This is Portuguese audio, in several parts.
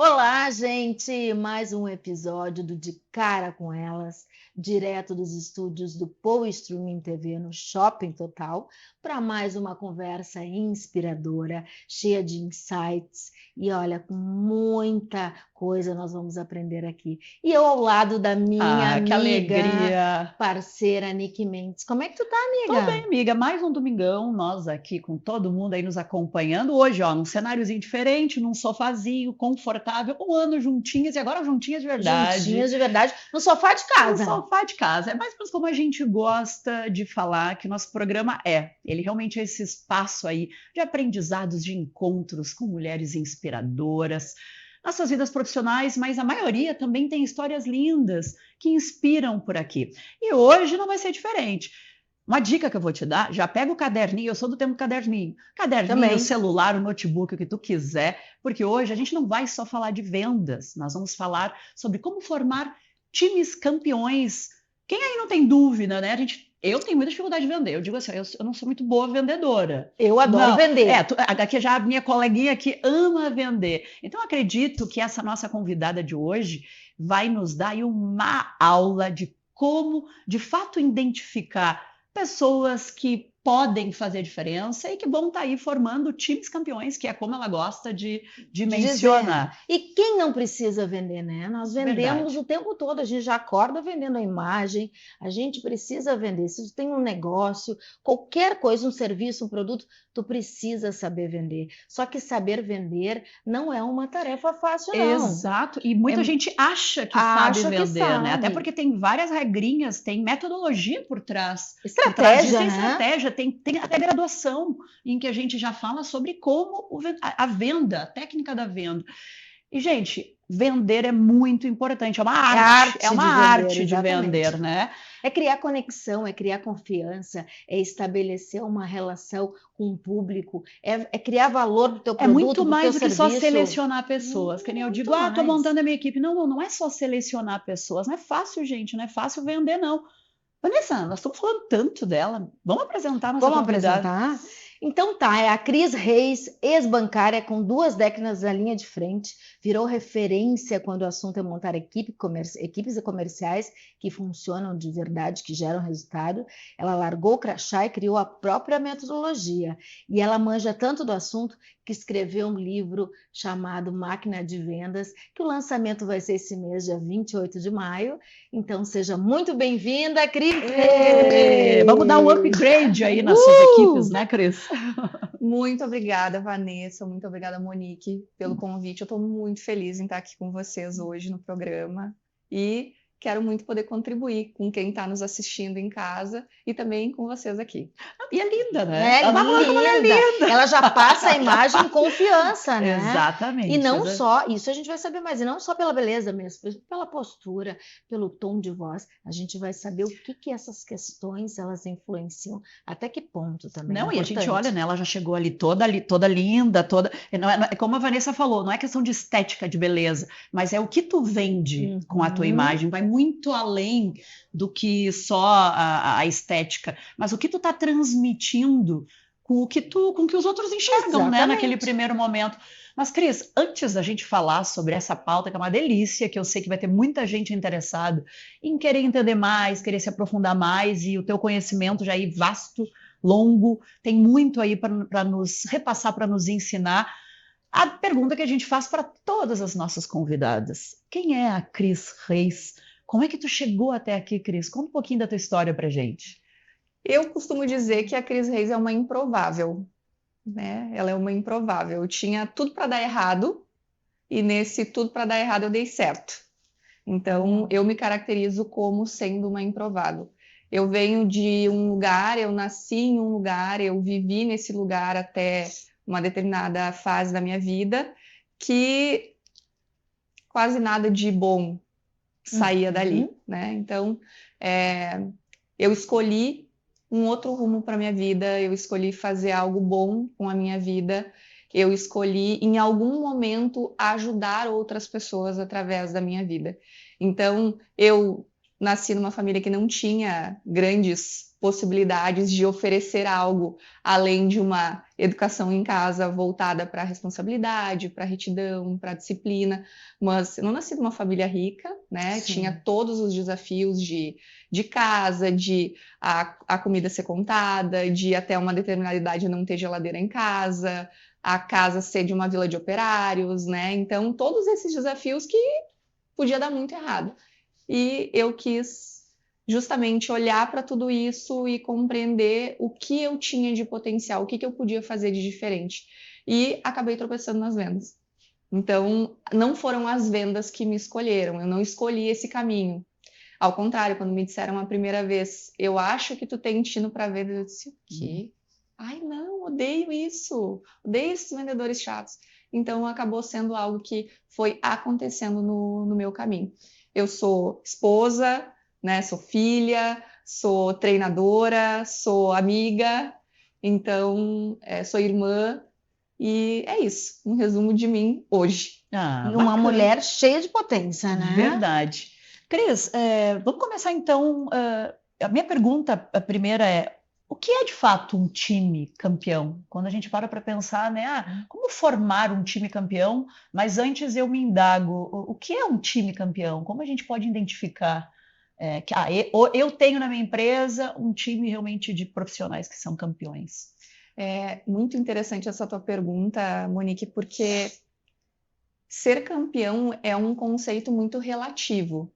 Olá, gente! Mais um episódio do De Cara com Elas, direto dos estúdios do Poa Streaming TV no Shopping Total, para mais uma conversa inspiradora, cheia de insights e olha, com muita coisa nós vamos aprender aqui. E eu ao lado da minha Que amiga, alegria! parceira Nick Mendes. Como é que tu tá, Tô bem, amiga? amiga. Mais um domingão, nós aqui com todo mundo aí nos acompanhando. Hoje, ó, num cenáriozinho diferente, num sofazinho confortável, um ano juntinhas e agora juntinhas de verdade. Juntinhas de verdade, no sofá de No casa. sofá de casa. É mais ou menos como a gente gosta de falar que o nosso programa é. Ele realmente é esse espaço aí de aprendizados, de encontros com mulheres inspiradoras, nossas vidas profissionais, mas a maioria também tem histórias lindas que inspiram por aqui. E hoje não vai ser diferente. Uma dica que eu vou te dar, já pega o caderninho, eu sou do tempo caderninho. Caderninho, Também. celular, o notebook, o que tu quiser, porque hoje a gente não vai só falar de vendas, nós vamos falar sobre como formar times campeões. Quem aí não tem dúvida, né? Eu tenho muita dificuldade de vender. Eu digo assim, eu não sou muito boa vendedora. Eu adoro Não, vender. aqui já a minha coleguinha aqui ama vender. Então acredito que essa nossa convidada de hoje vai nos dar aí uma aula de como, de fato, identificar pessoas que podem fazer diferença e que vão estar aí formando times campeões, que é como ela gosta de De dizer. mencionar. E quem não precisa vender, né? Nós vendemos Verdade. o tempo todo, a gente já acorda vendendo a imagem, a gente precisa vender. Se tu tem um negócio, qualquer coisa, um serviço, um produto, tu precisa saber vender. Só que saber vender não é uma tarefa fácil, não. Exato, e muita É, gente acha que sabe acha que vender, né? Até sabe. porque tem várias regrinhas, tem metodologia por trás disso, Estratégia, tem né? estratégia, tem até graduação em que a gente já fala sobre como a venda, a técnica da venda. E, gente, vender é muito importante, É a é arte uma de vender, arte de exatamente. vender, né? É criar conexão, é criar confiança, é estabelecer uma relação com o público, é criar valor para o teu É muito produto, para o teu mais do que só serviço. selecionar pessoas. Que nem eu digo, Muito tô mais. montando a minha equipe. Não é só selecionar pessoas. Não é fácil, gente, não é fácil vender, não. Vanessa, nós estamos falando tanto dela. Vamos apresentar a nossa Vamos convidada. apresentar? Então tá, é a Cris Reis, ex-bancária com 2 décadas na linha de frente, virou referência quando o assunto é montar equipes comerciais que funcionam de verdade, que geram resultado. Ela largou o crachá e criou a própria metodologia. E ela manja tanto do assunto que escreveu um livro chamado Máquina de Vendas, que o lançamento vai ser esse mês, dia 28 de maio. Então seja muito bem-vinda, Cris Vamos dar um Reis! upgrade aí nas suas equipes, né, Cris? Muito obrigada, Vanessa. Muito obrigada, Monique, pelo convite. Eu estou muito feliz em estar aqui com vocês hoje no programa e quero muito poder contribuir com quem está nos assistindo em casa e também com vocês aqui. E é linda, né? É Ela vai falar como ela é linda. linda. Ela já passa a imagem confiança, né? E Exatamente. não só, isso a gente vai saber mais, e não só pela beleza mesmo, pela postura, pelo tom de voz, a gente vai saber o que que essas questões elas influenciam, até que ponto também é Não, e a gente olha, importante. né? Ela já chegou ali toda linda, toda. É como a Vanessa falou, não é questão de estética, de beleza, mas é o que tu vende com a tua Uhum, imagem. Vai muito além do que só a estética, mas o que tu tá transmitindo com o que os outros enxergam, né? Naquele exatamente. primeiro momento. Mas, Cris, antes da gente falar sobre essa pauta, que é uma delícia, que eu sei que vai ter muita gente interessada em querer entender mais, querer se aprofundar mais, e o teu conhecimento já aí vasto, longo, tem muito aí para nos repassar, para nos ensinar. A pergunta que a gente faz para todas as nossas convidadas: quem é a Cris Reis? Como é que tu chegou até aqui, Cris? Conta um pouquinho da tua história para gente. Eu costumo dizer que a Cris Reis é uma improvável, né? Ela é uma improvável. Eu tinha tudo para dar errado e nesse tudo para dar errado eu dei certo. Então, eu me caracterizo como sendo uma improvável. Eu venho de um lugar, eu nasci em um lugar, eu vivi nesse lugar até uma determinada fase da minha vida, que quase nada de bom saía dali, Uhum, né? Então, é, eu escolhi um outro rumo para minha vida, eu escolhi fazer algo bom com a minha vida, eu escolhi, em algum momento, ajudar outras pessoas através da minha vida. Então, eu nasci numa família que não tinha grandes possibilidades de oferecer algo além de uma educação em casa voltada para a responsabilidade, para a retidão, para a disciplina. Mas eu não nasci de uma família rica, né? Sim. Tinha todos os desafios de casa, de a comida ser contada, de até uma determinada idade não ter geladeira em casa, a casa ser de uma vila de operários, né? Então, todos esses desafios que podia dar muito errado. E eu quis justamente olhar para tudo isso e compreender o que eu tinha de potencial, o que eu podia fazer de diferente. E acabei tropeçando nas vendas. Então, não foram as vendas que me escolheram, eu não escolhi esse caminho. Ao contrário, quando me disseram a primeira vez, eu acho que tu tem tino para venda, eu disse, o quê? Ai, não, odeio isso, odeio esses vendedores chatos. Então, acabou sendo algo que foi acontecendo no meu caminho. Eu sou esposa, né? Sou filha, sou treinadora, sou amiga, então sou irmã, e é isso, um resumo de mim hoje. Ah, E uma bacana. mulher cheia de potência, né? Verdade. Cris, vamos começar então. A minha pergunta, a primeira é: o que é de fato um time campeão? Quando a gente para pensar, né? Como formar um time campeão? Mas antes eu me indago: o que é um time campeão? Como a gente pode identificar que eu tenho na minha empresa um time realmente de profissionais que são campeões? É muito interessante essa tua pergunta, Monique, porque ser campeão é um conceito muito relativo.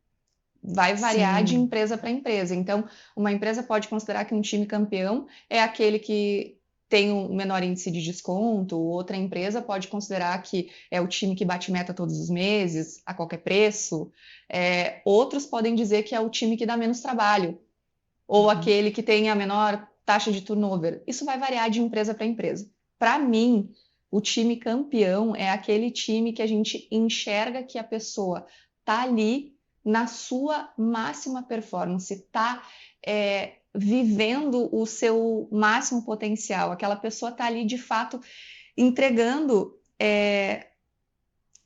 Vai variar de empresa para empresa. Então, uma empresa pode considerar que um time campeão é aquele que tem um menor índice de desconto, outra empresa pode considerar que é o time que bate meta todos os meses, a qualquer preço. Outros podem dizer que é o time que dá menos trabalho, ou aquele que tem a menor taxa de turnover. Isso vai variar de empresa para empresa. Para mim, o time campeão é aquele time que a gente enxerga que a pessoa está ali na sua máxima performance, está vivendo o seu máximo potencial. Aquela pessoa está ali, de fato, entregando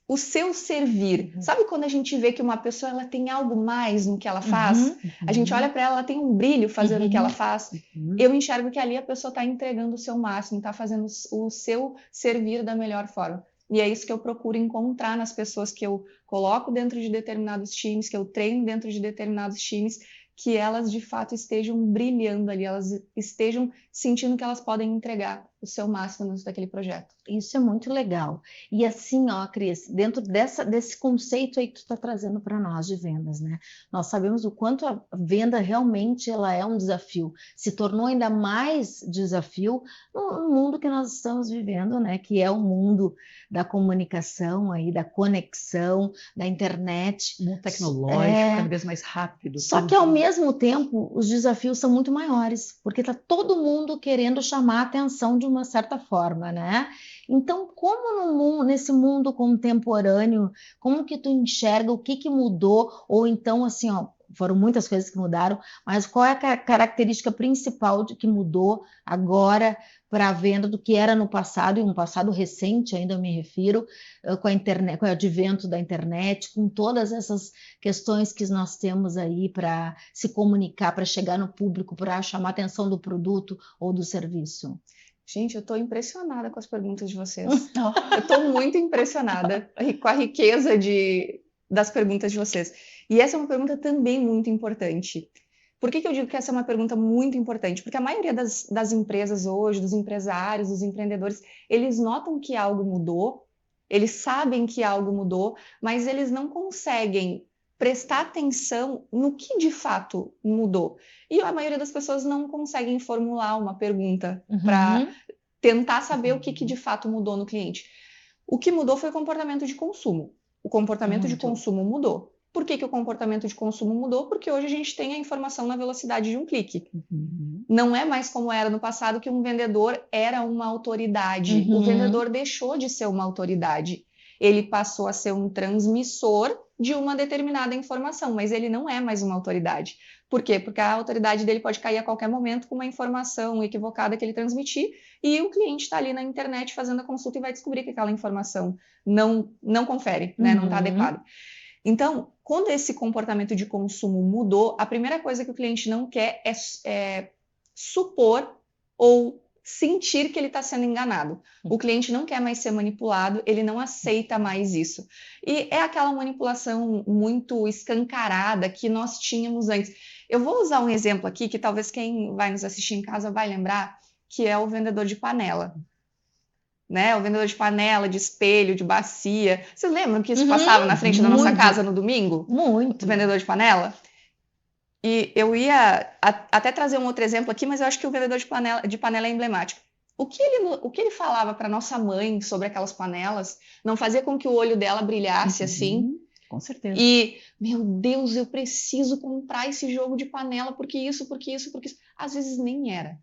o seu servir. Sabe quando a gente vê que uma pessoa ela tem algo mais no que ela faz? A gente olha para ela, ela tem um brilho fazendo o que ela faz. Eu enxergo que ali a pessoa está entregando o seu máximo, está fazendo o seu servir da melhor forma. E é isso que eu procuro encontrar nas pessoas que eu coloco dentro de determinados times, que eu treino dentro de determinados times, que elas de fato estejam brilhando ali, elas estejam sentindo que elas podem entregar o seu máximo dentro daquele projeto. Isso é muito legal. E assim, ó, Cris, dentro desse conceito aí que tu está trazendo para nós de vendas, né? Nós sabemos o quanto a venda realmente ela é um desafio. Se tornou ainda mais desafio no mundo que nós estamos vivendo, né? Que é o mundo da comunicação aí, da conexão, da internet. Mundo tecnológico, cada vez mais rápido. Só que ao mesmo tempo, os desafios são muito maiores, porque está todo mundo querendo chamar a atenção de uma certa forma, né? Então, como nesse mundo contemporâneo, como que tu enxerga o que mudou? Ou então, assim, ó, foram muitas coisas que mudaram, mas qual é a característica principal de que mudou agora para a venda do que era no passado, e um passado recente ainda eu me refiro, com a internet, com o advento da internet, com todas essas questões que nós temos aí para se comunicar, para chegar no público, para chamar a atenção do produto ou do serviço? Gente, eu estou impressionada com as perguntas de vocês. Eu estou muito impressionada com a riqueza das perguntas de vocês. E essa é uma pergunta também muito importante. Por que eu digo que essa é uma pergunta muito importante? Porque a maioria das empresas hoje, dos empresários, dos empreendedores, eles notam que algo mudou, eles sabem que algo mudou, mas eles não conseguem prestar atenção no que de fato mudou. E a maioria das pessoas não conseguem formular uma pergunta para tentar saber o que de fato mudou no cliente. O que mudou foi o comportamento de consumo. O comportamento de consumo mudou. Por que o comportamento de consumo mudou? Porque hoje a gente tem a informação na velocidade de um clique. Não é mais como era no passado, que um vendedor era uma autoridade. O vendedor deixou de ser uma autoridade. Ele passou a ser um transmissor de uma determinada informação, mas ele não é mais uma autoridade. Por quê? Porque a autoridade dele pode cair a qualquer momento com uma informação equivocada que ele transmitir, e o cliente está ali na internet fazendo a consulta e vai descobrir que aquela informação não confere, né? Não está adequada. Então, quando esse comportamento de consumo mudou, a primeira coisa que o cliente não quer é supor ou sentir que ele está sendo enganado. O cliente não quer mais ser manipulado, ele não aceita mais isso. E é aquela manipulação muito escancarada que nós tínhamos antes. Eu vou usar um exemplo aqui que talvez quem vai nos assistir em casa vai lembrar, que é o vendedor de panela. Né? O vendedor de panela, de espelho, de bacia. Vocês lembram que isso passava na frente da nossa casa no domingo? Muito. O vendedor de panela? E eu ia até trazer um outro exemplo aqui, mas eu acho que o vendedor de panela é emblemático. O que ele falava para nossa mãe sobre aquelas panelas não fazia com que o olho dela brilhasse assim. Com certeza. E, meu Deus, eu preciso comprar esse jogo de panela, porque isso. Às vezes nem era.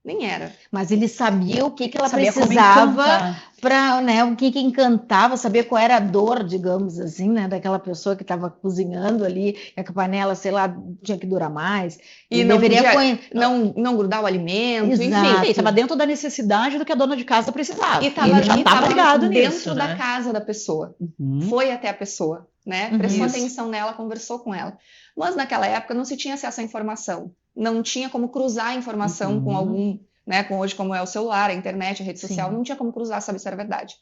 Nem era. Mas ele sabia o que ela Sabia como precisava encantar. para, né, o que encantava, sabia qual era a dor, digamos assim, né, daquela pessoa que estava cozinhando ali, que a panela, sei lá, tinha que durar mais. E Ele não deveria podia não grudar o alimento, Exato. enfim. Estava dentro da necessidade do que a dona de casa precisava. E Ele já estava ligado dentro nisso, da né? casa da pessoa. Uhum. Foi até a pessoa, né? Uhum. Prestou Isso. atenção nela, conversou com ela. Mas naquela época não se tinha acesso à informação. Não tinha como cruzar a informação com algum, né? Com hoje como é o celular, a internet, a rede social, Sim. não tinha como cruzar, saber se era verdade.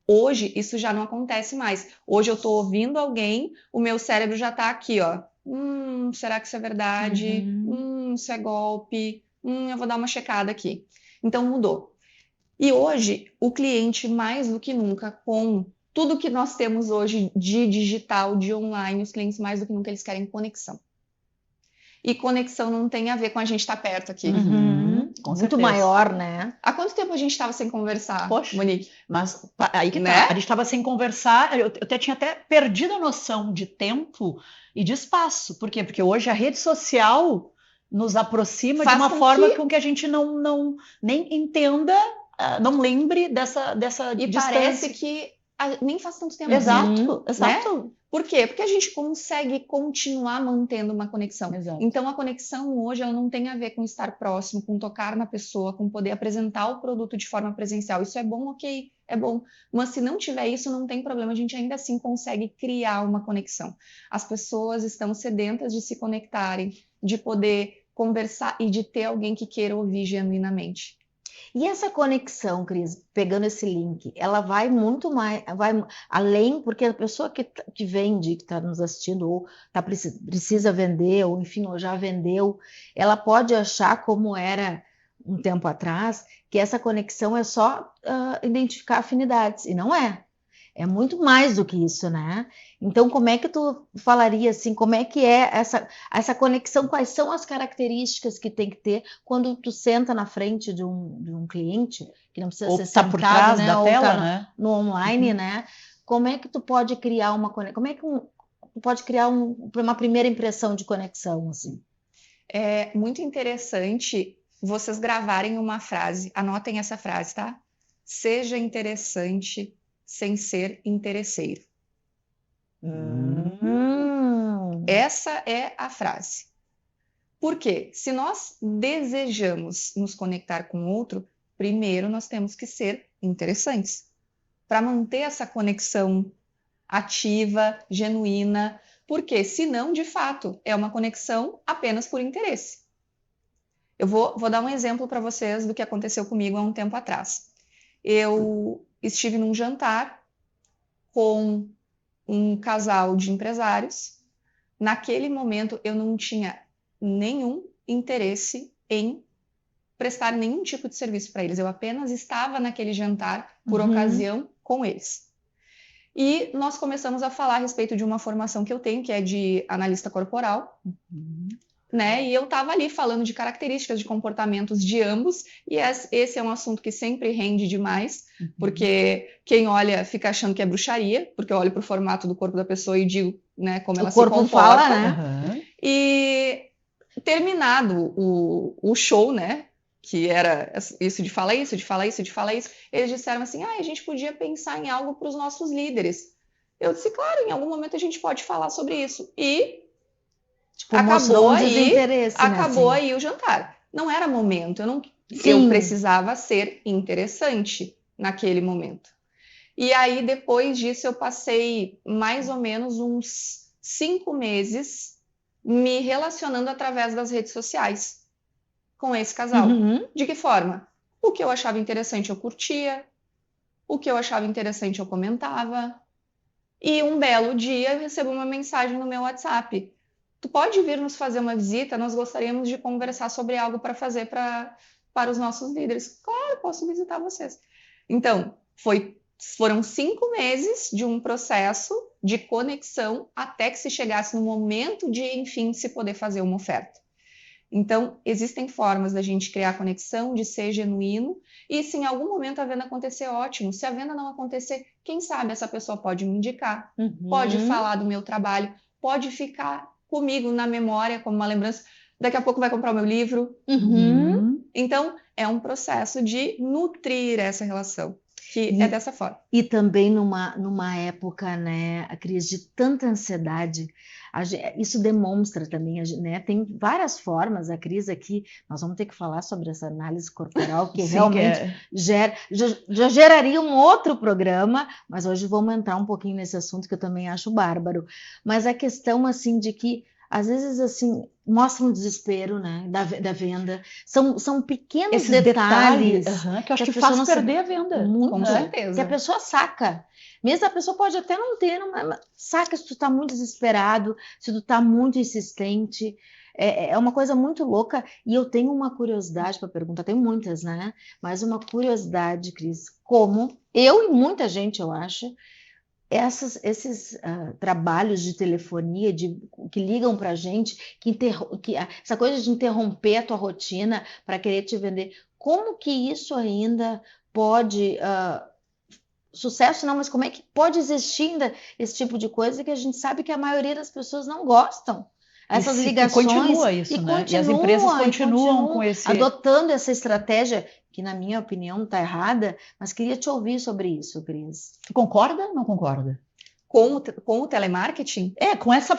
Hoje isso já não acontece mais. Hoje eu estou ouvindo alguém, o meu cérebro já está aqui, ó. Será que isso é verdade? Isso é golpe? Eu vou dar uma checada aqui. Então mudou. E hoje, o cliente, mais do que nunca, com tudo que nós temos hoje de digital, de online, os clientes, mais do que nunca, eles querem conexão. E conexão não tem a ver com a gente estar perto aqui. Com Muito certeza. maior, né? Há quanto tempo a gente estava sem conversar, Poxa. Monique? Mas aí que Né? tá. A gente estava sem conversar, eu tinha até perdido a noção de tempo e de espaço. Por quê? Porque hoje a rede social nos aproxima Faz de uma com forma que- com que a gente não nem entenda, não lembre dessa E distância. parece que nem faz tanto tempo. Exato, né? exato. Por quê? Porque a gente consegue continuar mantendo uma conexão. Exato. Então, a conexão hoje ela não tem a ver com estar próximo, com tocar na pessoa, com poder apresentar o produto de forma presencial. Isso é bom, ok, é bom. Mas se não tiver isso, não tem problema. A gente ainda assim consegue criar uma conexão. As pessoas estão sedentas de se conectarem, de poder conversar e de ter alguém que queira ouvir genuinamente. E essa conexão, Cris, pegando esse link, ela vai muito mais, vai além, porque a pessoa que vende, que está nos assistindo, ou precisa vender, ou enfim, ou já vendeu, ela pode achar, como era um tempo atrás, que essa conexão é só identificar afinidades, e não é. É muito mais do que isso, né? Então, como é que tu falaria assim? Como é que é essa conexão? Quais são as características que tem que ter quando tu senta na frente de um cliente, que não precisa Ou ser tá por sentado, trás né? da Ou tela, tá né? no online, né? Como é que tu pode criar uma conexão? Como é que tu pode criar uma primeira impressão de conexão, assim? É muito interessante vocês gravarem uma frase. Anotem essa frase, tá? Seja interessante sem ser interesseiro. Essa é a frase. Por quê? Se nós desejamos nos conectar com o outro, primeiro nós temos que ser interessantes. Para manter essa conexão ativa, genuína, porque senão, de fato, é uma conexão apenas por interesse. Eu vou dar um exemplo para vocês do que aconteceu comigo há um tempo atrás. Eu estive num jantar com um casal de empresários. Naquele momento, eu não tinha nenhum interesse em prestar nenhum tipo de serviço para eles. Eu apenas estava naquele jantar por ocasião com eles. E nós começamos a falar a respeito de uma formação que eu tenho, que é de analista corporal. Né? E eu estava ali falando de características de comportamentos de ambos, e esse é um assunto que sempre rende demais, porque quem olha fica achando que é bruxaria, porque eu olho para o formato do corpo da pessoa e digo, né, como ela se comporta. Fala, né? E terminado o show, né, que era isso de falar isso, de falar isso, de falar isso, eles disseram assim, a gente podia pensar em algo para os nossos líderes. Eu disse, claro, em algum momento a gente pode falar sobre isso. E Tipo, acabou né, aí o jantar. Não era momento, eu precisava ser interessante naquele momento. E aí, depois disso, eu passei mais ou menos uns 5 meses me relacionando através das redes sociais. com esse casal. Uhum. De que forma? O que eu achava interessante eu curtia, o que eu achava interessante eu comentava. E um belo dia eu recebo uma mensagem no meu WhatsApp. Tu pode vir nos fazer uma visita? Nós gostaríamos de conversar sobre algo para fazer para os nossos líderes. Claro, posso visitar vocês. Então, foram 5 meses de um processo de conexão até que se chegasse no momento de, enfim, se poder fazer uma oferta. Então, existem formas da gente criar conexão, de ser genuíno, e se em algum momento a venda acontecer, ótimo. Se a venda não acontecer, quem sabe essa pessoa pode me indicar, pode falar do meu trabalho, pode ficar comigo na memória como uma lembrança. Daqui a pouco vai comprar o meu livro. Então, é um processo de nutrir essa relação, que é dessa forma. E também numa época, né, a crise de tanta ansiedade, isso demonstra também, né, tem várias formas, a crise aqui, nós vamos ter que falar sobre essa análise corporal, que Sim, realmente já geraria um outro programa, mas hoje vamos entrar um pouquinho nesse assunto que eu também acho bárbaro. Mas a questão, assim, de que às vezes, assim, mostra um desespero, né, da venda. São pequenos Esses detalhes que eu acho que a pessoa faz não perder a venda. muito, Com certeza. que a pessoa saca. Mesmo a pessoa pode até não ter, mas saca se tu tá muito desesperado, se tu tá muito insistente. É uma coisa muito louca. E eu tenho uma curiosidade para perguntar, tem muitas, né? Mas uma curiosidade, Cris, como eu e muita gente, eu acho, esses trabalhos de telefonia que ligam para a gente, essa coisa de interromper a tua rotina para querer te vender, como que isso ainda pode, sucesso não, mas como é que pode existir ainda esse tipo de coisa que a gente sabe que a maioria das pessoas não gostam? Essas ligações. E continua isso, né? E as empresas continuam com esse... adotando essa estratégia, que na minha opinião está errada, mas queria te ouvir sobre isso, Cris. Concorda ou não concorda? Com o telemarketing? Com esse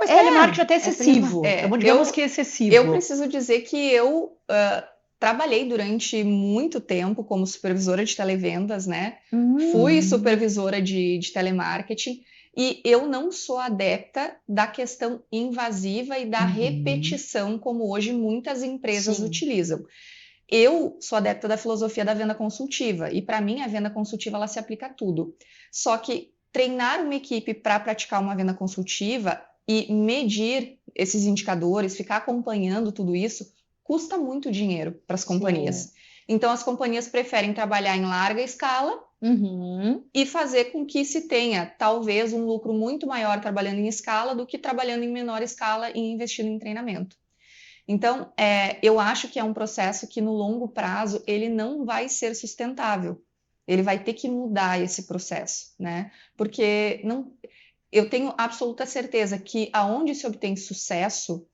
telemarketing até excessivo. Digamos que excessivo. Eu preciso dizer que eu trabalhei durante muito tempo como supervisora de televendas, né? Fui supervisora de telemarketing e eu não sou adepta da questão invasiva e da repetição como hoje muitas empresas utilizam. Eu sou adepta da filosofia da venda consultiva e para mim a venda consultiva ela se aplica a tudo. Só que treinar uma equipe para praticar uma venda consultiva e medir esses indicadores, ficar acompanhando tudo isso, custa muito dinheiro para as companhias. Sim. Então, as companhias preferem trabalhar em larga escala e fazer com que se tenha, talvez, um lucro muito maior trabalhando em escala do que trabalhando em menor escala e investindo em treinamento. Então, eu acho que é um processo que, no longo prazo, ele não vai ser sustentável. Ele vai ter que mudar esse processo, né? Porque eu tenho absoluta certeza que aonde se obtém sucesso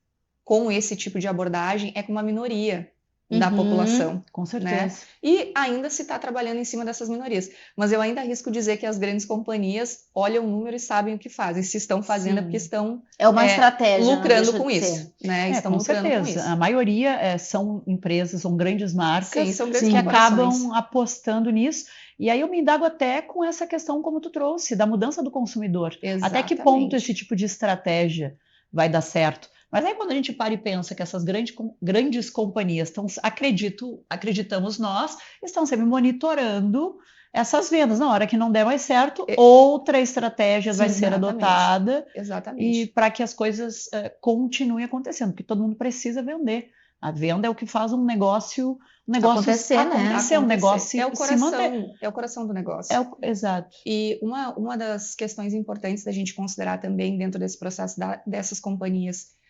com esse tipo de abordagem é com uma minoria da população. Com certeza. Né? E ainda se está trabalhando em cima dessas minorias. Mas eu ainda arrisco dizer que as grandes companhias olham o número e sabem o que fazem. Se estão fazendo é porque estão uma estratégia, lucrando com isso. Né? Estão lucrando com isso. A maioria são empresas, são grandes marcas são grandes que acabam apostando nisso. E aí eu me indago até com essa questão, como tu trouxe, da mudança do consumidor. Exatamente. Até que ponto esse tipo de estratégia vai dar certo? Mas aí quando a gente para e pensa que essas grandes companhias acreditamos nós, estão sempre monitorando essas vendas. Na hora que não der mais certo, outra estratégia vai ser adotada. Exatamente. E para que as coisas continuem acontecendo, porque todo mundo precisa vender. A venda é o que faz um negócio acontecer, um negócio se manter. É o coração do negócio. Exato. E uma das questões importantes da gente considerar também dentro desse processo dessas companhias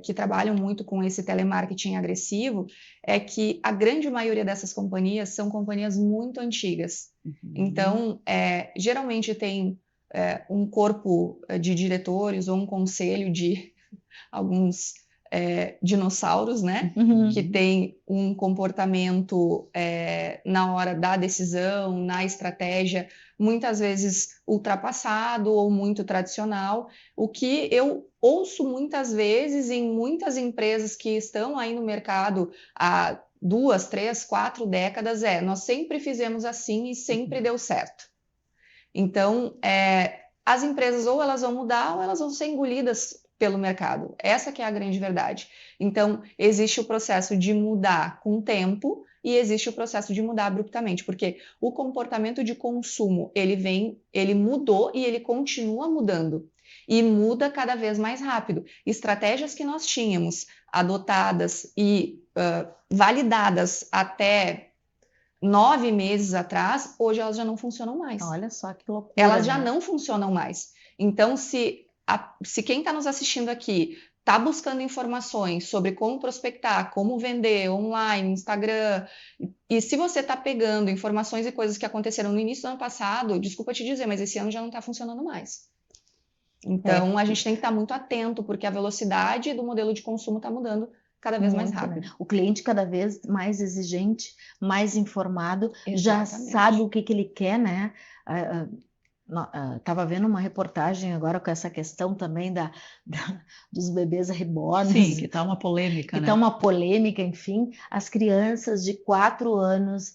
que trabalham muito com esse telemarketing agressivo, é que a grande maioria dessas companhias são companhias muito antigas. Então, geralmente tem um corpo de diretores ou um conselho de alguns dinossauros, né? Que tem um comportamento na hora da decisão, na estratégia, muitas vezes ultrapassado ou muito tradicional, o que eu ouço muitas vezes em muitas empresas que estão aí no mercado há 2, 3, 4 décadas, nós sempre fizemos assim e sempre deu certo. Então, as empresas ou elas vão mudar ou elas vão ser engolidas pelo mercado. Essa que é a grande verdade. Então, existe o processo de mudar com o tempo e existe o processo de mudar abruptamente, porque o comportamento de consumo, ele mudou e ele continua mudando. E muda cada vez mais rápido. Estratégias que nós tínhamos adotadas e validadas até 9 meses atrás, hoje elas já não funcionam mais. Olha só que loucura. Elas já não funcionam mais. Então, se quem está nos assistindo aqui está buscando informações sobre como prospectar, como vender online, Instagram, e se você está pegando informações e coisas que aconteceram no início do ano passado, desculpa te dizer, mas esse ano já não está funcionando mais. Então, a gente tem que estar muito atento, porque a velocidade do modelo de consumo está mudando cada vez mais Muito, rápido. né? O cliente cada vez mais exigente, mais informado, já Exatamente. sabe o que ele quer, né? Estava vendo uma reportagem agora com essa questão também dos bebês reborns. Sim, que tá uma polêmica, que né? tá uma polêmica, enfim. As crianças de 4 anos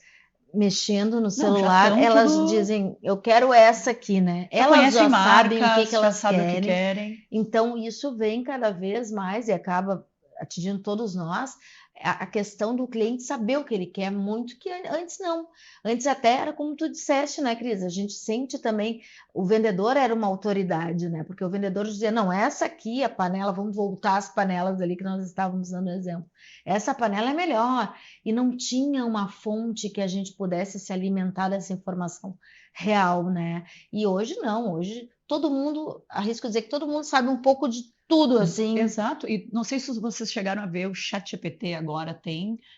mexendo no celular, tão elas tudo- dizem, eu quero essa aqui, né? Já Elas conhecem já sabem o marcas, que já elas sabem o que querem. querem. Então, isso vem cada vez mais e acaba atingindo todos nós, a questão do cliente saber o que ele quer, muito que antes não. Antes até era como tu disseste, né, Cris? A gente sente também, o vendedor era uma autoridade, né? Porque o vendedor dizia, não, essa aqui, a panela, vamos voltar às panelas ali que nós estávamos dando exemplo. Essa panela é melhor. E não tinha uma fonte que a gente pudesse se alimentar dessa informação real, né? E hoje não, hoje todo mundo, arrisco dizer que todo mundo sabe um pouco de tudo, assim. Exato, e não sei se vocês chegaram a ver, o ChatGPT agora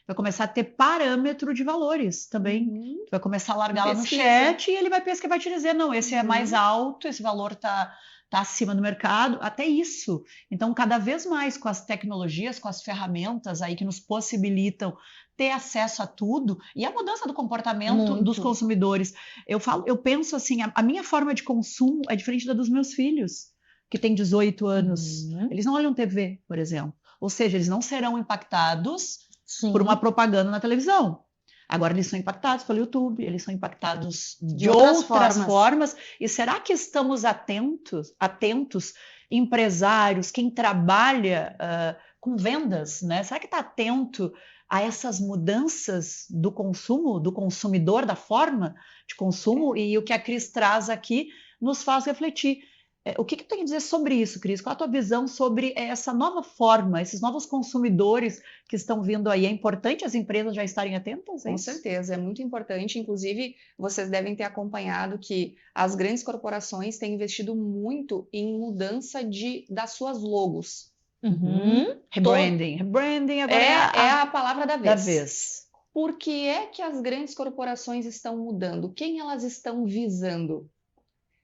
vai começar a ter parâmetro de valores também. Tu vai começar a largar lá no Pesquisa. chat e ele vai pesquisar, vai te dizer, não, esse é mais alto, esse valor tá acima do mercado, até isso. Então, cada vez mais com as tecnologias, com as ferramentas aí que nos possibilitam ter acesso a tudo e a mudança do comportamento Muito. dos consumidores. Eu penso assim, a minha forma de consumo é diferente da dos meus filhos, que têm 18 anos. Eles não olham TV, por exemplo. Ou seja, eles não serão impactados Sim. por uma propaganda na televisão. Agora eles são impactados pelo YouTube, eles são impactados de outras outras formas. E será que estamos atentos, empresários, quem trabalha com vendas, né? Será que está atento a essas mudanças do consumo, do consumidor, da forma de consumo? E o que a Cris traz aqui nos faz refletir. O que tu tem a dizer sobre isso, Cris? Qual a tua visão sobre essa nova forma, esses novos consumidores que estão vindo aí? É importante as empresas já estarem atentas a Com isso? certeza, é muito importante. Inclusive, vocês devem ter acompanhado que as grandes corporações têm investido muito em mudança das suas logos. Rebranding. Rebranding agora É a palavra da da vez. vez. Por que é que as grandes corporações estão mudando? Quem elas estão visando?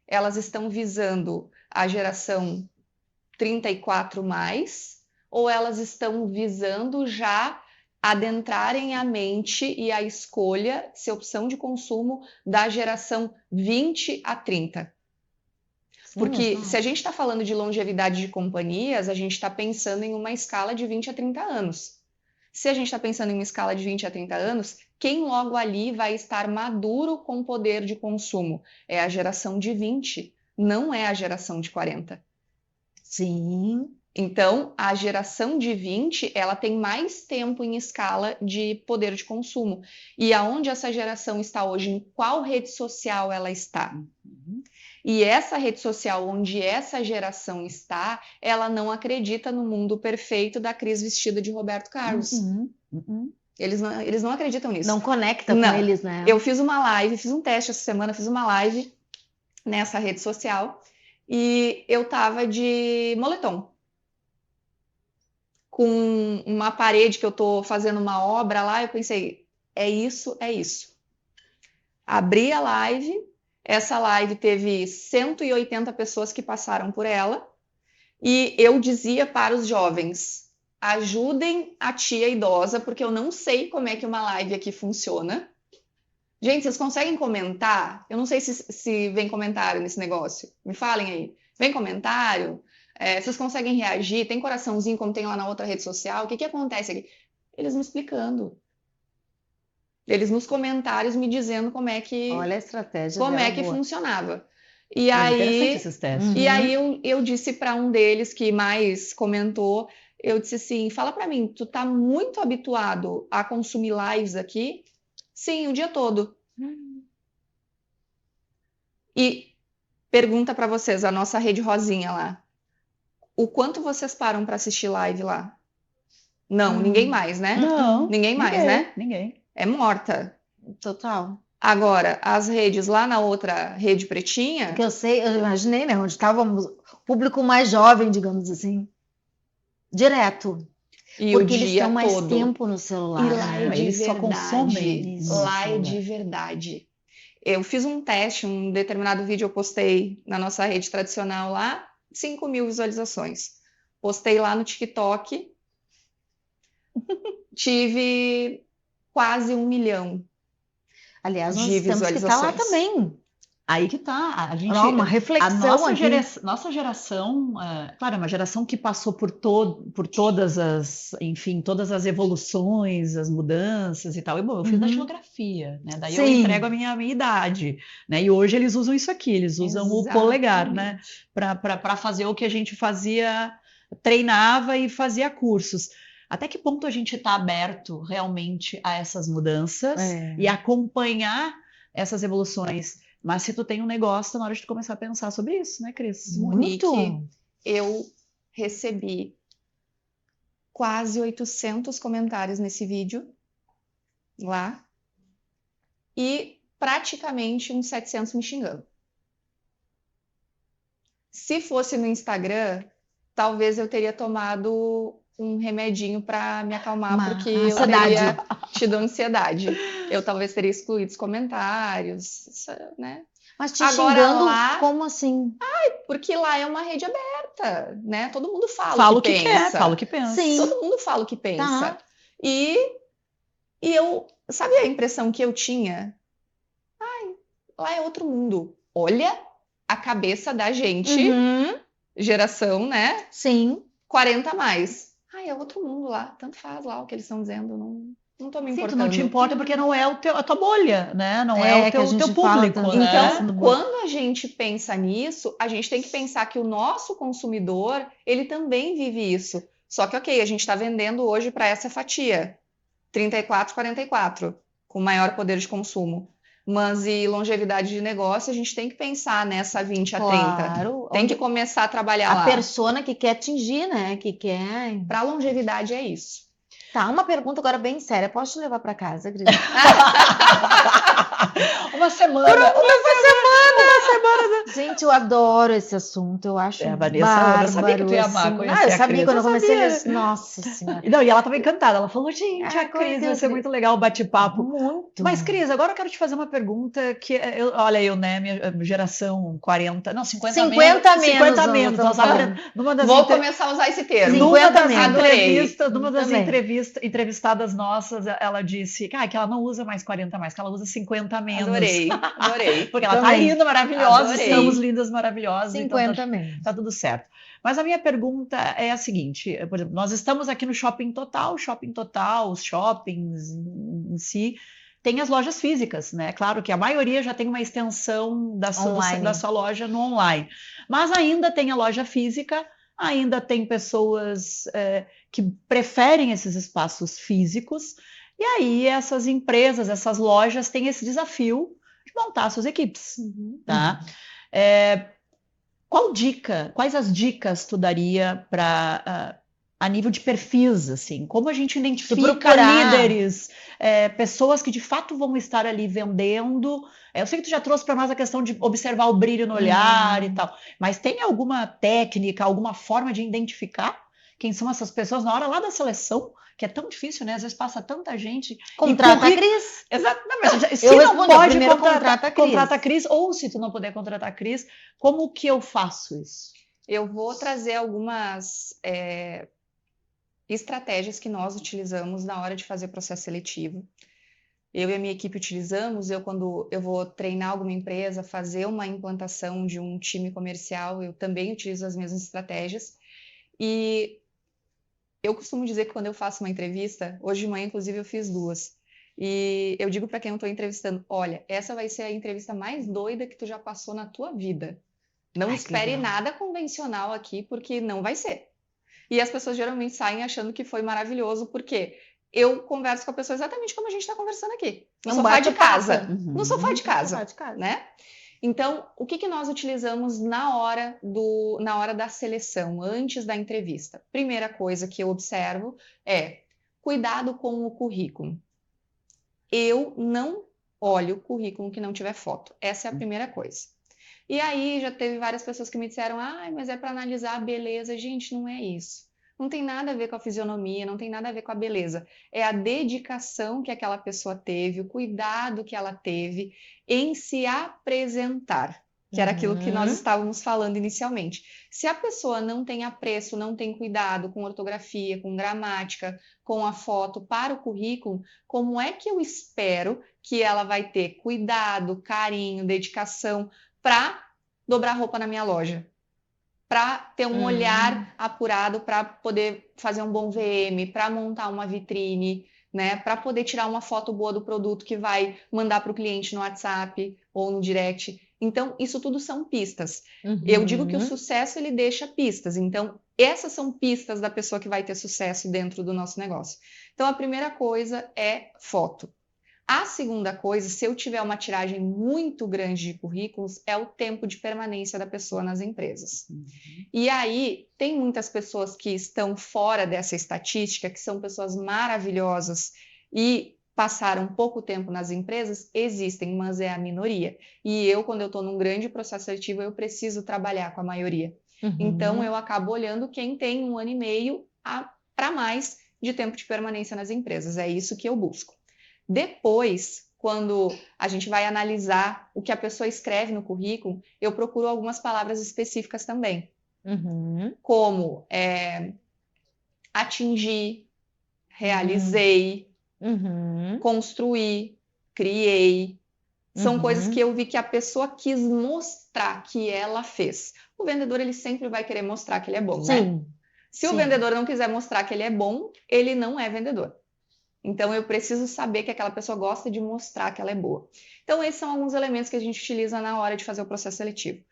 Elas estão visando a geração 34 mais, ou elas estão visando já adentrarem a mente e a escolha, se opção de consumo da geração 20 a 30? Porque se a gente está falando de longevidade de companhias, a gente está pensando em uma escala de 20 a 30 anos. Se a gente está pensando em uma escala de 20 a 30 anos, quem logo ali vai estar maduro com poder de consumo? É a geração de 20, não é a geração de 40. Sim. Então, a geração de 20, ela tem mais tempo em escala de poder de consumo. E aonde essa geração está hoje? Em qual rede social ela está? E essa rede social onde essa geração está, ela não acredita no mundo perfeito da Cris vestida de Roberto Carlos. Eles não acreditam nisso. Não conecta com eles, né? Eu fiz uma live, fiz um teste essa semana, fiz uma live nessa rede social e eu tava de moletom. Com uma parede que eu tô fazendo uma obra lá, eu pensei, é isso, é isso. Abri a live, essa live teve 180 pessoas que passaram por ela, e eu dizia para os jovens, ajudem a tia idosa, porque eu não sei como é que uma live aqui funciona. Gente, vocês conseguem comentar? Eu não sei se vem comentário nesse negócio. Me falem aí. Vem comentário? Vocês conseguem reagir? Tem coraçãozinho como tem lá na outra rede social? O que acontece aqui? Eles me explicando. Eles nos comentários me dizendo como é que, Olha a estratégia como dela é que boa. funcionava. E Interessante aí, esses testes. e aí eu disse para um deles que mais comentou, eu disse assim, fala para mim, tu tá muito habituado a consumir lives aqui? Sim, o dia todo. E pergunta para vocês, a nossa rede rosinha lá, o quanto vocês param para assistir live lá? Não, ninguém mais, né? Não, Ninguém mais, né? Ninguém. É morta. Total. Agora, as redes lá na outra rede pretinha, Que eu sei, eu imaginei, né? Onde estávamos, público mais jovem, digamos assim. Direto. e o Porque eles dia estão mais todo. tempo no E celular, lá é né? de Eles só verdade. consomem no Lá é celular. de verdade. Eu fiz um teste, um determinado vídeo eu postei na nossa rede tradicional lá, 5 mil visualizações. Postei lá no TikTok, tive quase 1 milhão Aliás, de nós temos que estar lá visualizações. também. Aí que tá, a gente, Uma a reflexão aqui. nossa geração, claro, é uma geração que passou por todas as, enfim, todas as evoluções, as mudanças e tal. E, bom, eu fiz datilografia, né? Daí eu Sim. entrego a minha idade, né? E hoje eles usam isso aqui, eles usam o polegar, né? Para fazer o que a gente fazia, treinava e fazia cursos. Até que ponto a gente está aberto realmente a essas mudanças e acompanhar essas evoluções? Mas se tu tem um negócio, tá na hora de tu começar a pensar sobre isso, né, Cris? Monique, Muito. eu recebi quase 800 comentários nesse vídeo lá e praticamente uns 700 me xingando. Se fosse no Instagram, talvez eu teria tomado um remedinho para me acalmar, porque eu Ansiedade. teria tido ansiedade. Eu talvez teria excluído os comentários, né? Mas te Agora xingando, lá- como assim? Porque lá é uma rede aberta, né? Todo mundo fala Fala o o que quer, pensa. fala o que pensa. Sim. Todo mundo fala o que pensa. Tá. E eu, sabe a impressão que eu tinha? Ai, lá é outro mundo. Olha a cabeça da gente, geração, né? Sim. 40 a mais. Ai, é outro mundo lá. Tanto faz lá o que eles estão dizendo. Não tô me Sim, tu importando. não te importa porque não é a tua bolha, né? Não é É, o que a teu gente fala público, tanto. né? Então, quando a gente pensa nisso, a gente tem que pensar que o nosso consumidor, ele também vive isso. Só que, ok, a gente está vendendo hoje para essa fatia, 34, 44, com maior poder de consumo. Mas e longevidade de negócio, a gente tem que pensar nessa 20 a 30. Claro. Tem Onde que começar a trabalhar a lá. persona que quer atingir, né? Que quer. Para longevidade é isso. Tá, uma pergunta agora bem séria. Posso te levar para casa, Cris? Uma semana. Gente, eu adoro esse assunto. Eu acho A Vanessa, bárbaro, eu sabia que tu ia amar assim. conhecer Eu a sabia Cris, quando eu comecei sabia. a ver. Nossa Senhora. Não, e ela estava encantada. Ela falou, gente, a Agora Cris que vai eu ser vi. muito legal o bate-papo. Muito. Mas, Cris, agora eu quero te fazer uma pergunta que, olha, eu, né, minha geração 40, não, 50 50 menos. menos, 50 nós menos. estamos Nós falando. numa das Vou começar a usar esse termo. 50 das menos. entrevistas, numa das Também. entrevistadas nossas, ela disse que ela não usa mais 40 mais, que ela usa 50 menos. Adorei. Porque ela tá Também. linda, maravilhosa, Adorei. estamos lindas, maravilhosas. 50 então menos. tá tudo certo. Mas a minha pergunta é a seguinte, por exemplo, nós estamos aqui no Shopping Total, os shoppings em si, tem as lojas físicas, né? Claro que a maioria já tem uma extensão da sua loja no online, mas ainda tem a loja física, ainda tem pessoas que preferem esses espaços físicos, e aí essas empresas, essas lojas têm esse desafio de montar suas equipes, tá? Quais as dicas tu daria para a nível de perfis, assim? Como a gente identifica líderes, pessoas que de fato vão estar ali vendendo? Eu sei que tu já trouxe para nós a questão de observar o brilho no olhar e tal, mas tem alguma técnica, alguma forma de identificar quem são essas pessoas na hora lá da seleção? Que é tão difícil, né? Às vezes passa tanta gente. Contrata a Cris. Exato. Não, mas se Eu não respondi, pode primeiro contrata a Cris, ou se tu não puder contratar a Cris, como que eu faço isso? Eu vou trazer algumas estratégias que nós utilizamos na hora de fazer processo seletivo. Eu e a minha equipe utilizamos, quando eu vou treinar alguma empresa, fazer uma implantação de um time comercial, eu também utilizo as mesmas estratégias. E eu costumo dizer que quando eu faço uma entrevista, hoje de manhã, inclusive, eu fiz 2, E eu digo para quem eu estou entrevistando, olha, essa vai ser a entrevista mais doida que tu já passou na tua vida. Não Ai, que espere legal. nada convencional aqui, porque não vai ser. E as pessoas geralmente saem achando que foi maravilhoso, porque eu converso com a pessoa exatamente como a gente está conversando aqui. No É um sofá de casa. bate-papo. No sofá de No sofá casa, de casa. né? Então, o que nós utilizamos na hora da seleção, antes da entrevista? Primeira coisa que eu observo é cuidado com o currículo. Eu não olho o currículo que não tiver foto. Essa é a primeira coisa. E aí já teve várias pessoas que me disseram, mas é para analisar a beleza. Gente, não é isso. Não tem nada a ver com a fisionomia, não tem nada a ver com a beleza. É a dedicação que aquela pessoa teve, o cuidado que ela teve em se apresentar, que era aquilo que nós estávamos falando inicialmente. Se a pessoa não tem apreço, não tem cuidado com ortografia, com gramática, com a foto para o currículo, como é que eu espero que ela vai ter cuidado, carinho, dedicação para dobrar roupa na minha loja, para ter um olhar apurado, para poder fazer um bom VM, para montar uma vitrine, né? Para poder tirar uma foto boa do produto que vai mandar para o cliente no WhatsApp ou no direct. Então, isso tudo são pistas. Eu digo que o sucesso ele deixa pistas. Então, essas são pistas da pessoa que vai ter sucesso dentro do nosso negócio. Então, a primeira coisa é foto. A segunda coisa, se eu tiver uma tiragem muito grande de currículos, é o tempo de permanência da pessoa nas empresas. E aí, tem muitas pessoas que estão fora dessa estatística, que são pessoas maravilhosas e passaram pouco tempo nas empresas, existem, mas é a minoria. E eu, quando eu estou num grande processo seletivo, eu preciso trabalhar com a maioria. Então, eu acabo olhando quem tem 1 ano e meio para mais de tempo de permanência nas empresas. É isso que eu busco. Depois, quando a gente vai analisar o que a pessoa escreve no currículo, eu procuro algumas palavras específicas também, como atingir, realizei, construir, criei. São coisas que eu vi que a pessoa quis mostrar que ela fez. O vendedor, ele sempre vai querer mostrar que ele é bom, né? Se o vendedor não quiser mostrar que ele é bom, ele não é vendedor. Então, eu preciso saber que aquela pessoa gosta de mostrar que ela é boa. Então, esses são alguns elementos que a gente utiliza na hora de fazer o processo seletivo.